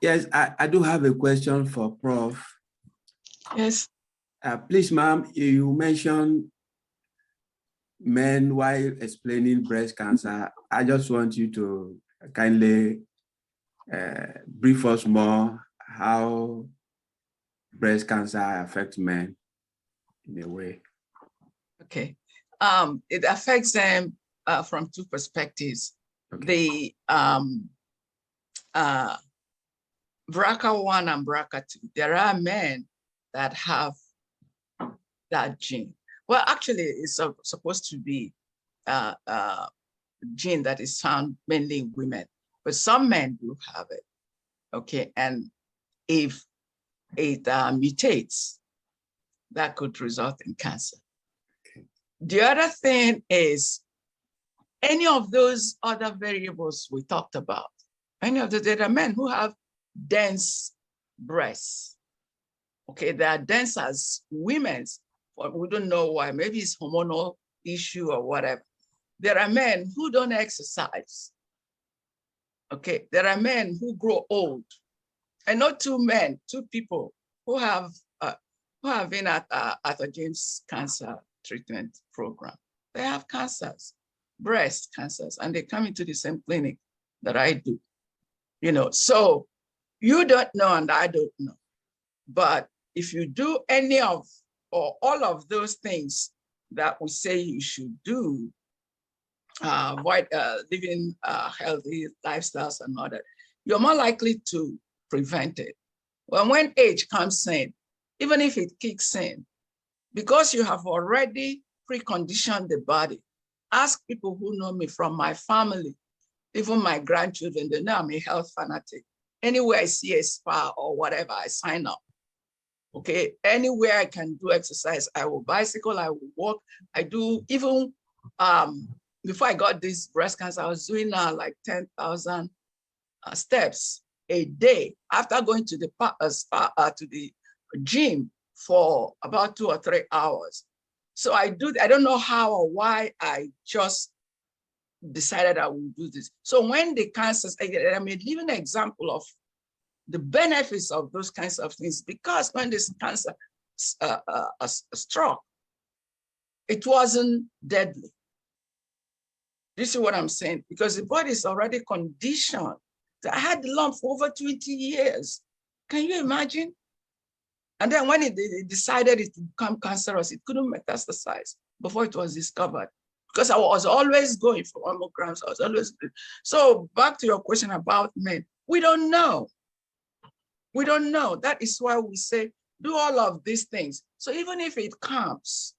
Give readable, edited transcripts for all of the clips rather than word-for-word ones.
Yes, I do have a question for Prof. Yes. Please, ma'am, you mentioned men while explaining breast cancer. I just want you to kindly brief us more how breast cancer affects men in a way. Okay. It affects them from two perspectives. Okay. The BRCA1 and BRCA2. There are men that have that gene. Well, actually, it's supposed to be a gene that is found mainly in women, but some men do have it. Okay, and if it mutates, that could result in cancer. Okay. The other thing is any of those other variables we talked about, any of the there are men who have dense breasts. Okay, they are dense as women's, but we don't know why. Maybe it's hormonal issue or whatever. There are men who don't exercise. Okay, there are men who grow old. I know two people who have been at Arthur James Cancer Treatment Program. They have cancers, breast cancers, and they come into the same clinic that I do. You know, so you don't know and I don't know. But if you do any of or all of those things that we say you should do, living healthy lifestyles and all that, you're more likely to prevent it. Well, when age comes in, even if it kicks in, because you have already preconditioned the body, ask people who know me from my family, even my grandchildren, they know I'm a health fanatic. Anywhere I see a spa or whatever, I sign up. Okay, anywhere I can do exercise, I will bicycle, I will walk. I do even, before I got this breast cancer, I was doing like 10,000 steps a day after going to the gym for about 2 or 3 hours. So I don't know how or why I just decided I would do this. So when the cancers, I'm a living example of the benefits of those kinds of things, because when this cancer struck, it wasn't deadly. You see what I'm saying? Because the body is already conditioned. I had the lump for over 20 years. Can you imagine? And then when it decided it to become cancerous, it couldn't metastasize before it was discovered. Because I was always going for mammograms. I was always doing. So back to your question about men, we don't know. We don't know. That is why we say, do all of these things. So even if it comes,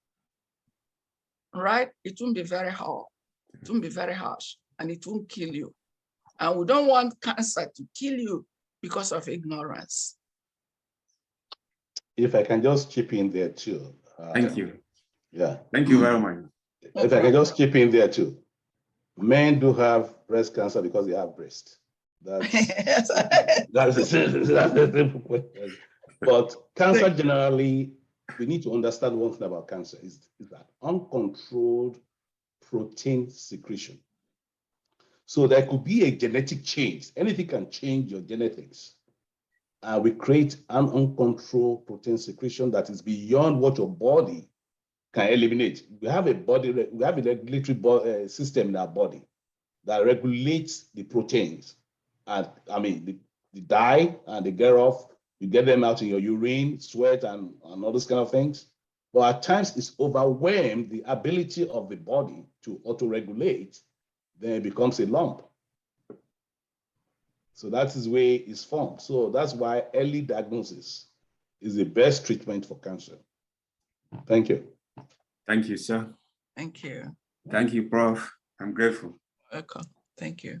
right, it won't be very hard. It won't be very harsh, and it won't kill you. And we don't want cancer to kill you because of ignorance. If I can just chip in there too. Thank you. Yeah. Thank you very much. If I can just chip in there too. Men do have breast cancer because they have breast. That's a simple question. But cancer generally, we need to understand one thing about cancer is that uncontrolled protein secretion. So there could be a genetic change. Anything can change your genetics. We create an uncontrolled protein secretion that is beyond what your body can eliminate. We have a regulatory system in our body that regulates the proteins. And I mean, the dye and the get off, you get them out in your urine, sweat, and all those kind of things. But at times it's overwhelmed the ability of the body to auto-regulate, then it becomes a lump. So that is where it's formed. So that's why early diagnosis is the best treatment for cancer. Thank you. Thank you, sir. Thank you. Thank you, Prof. I'm grateful. Welcome. Thank you.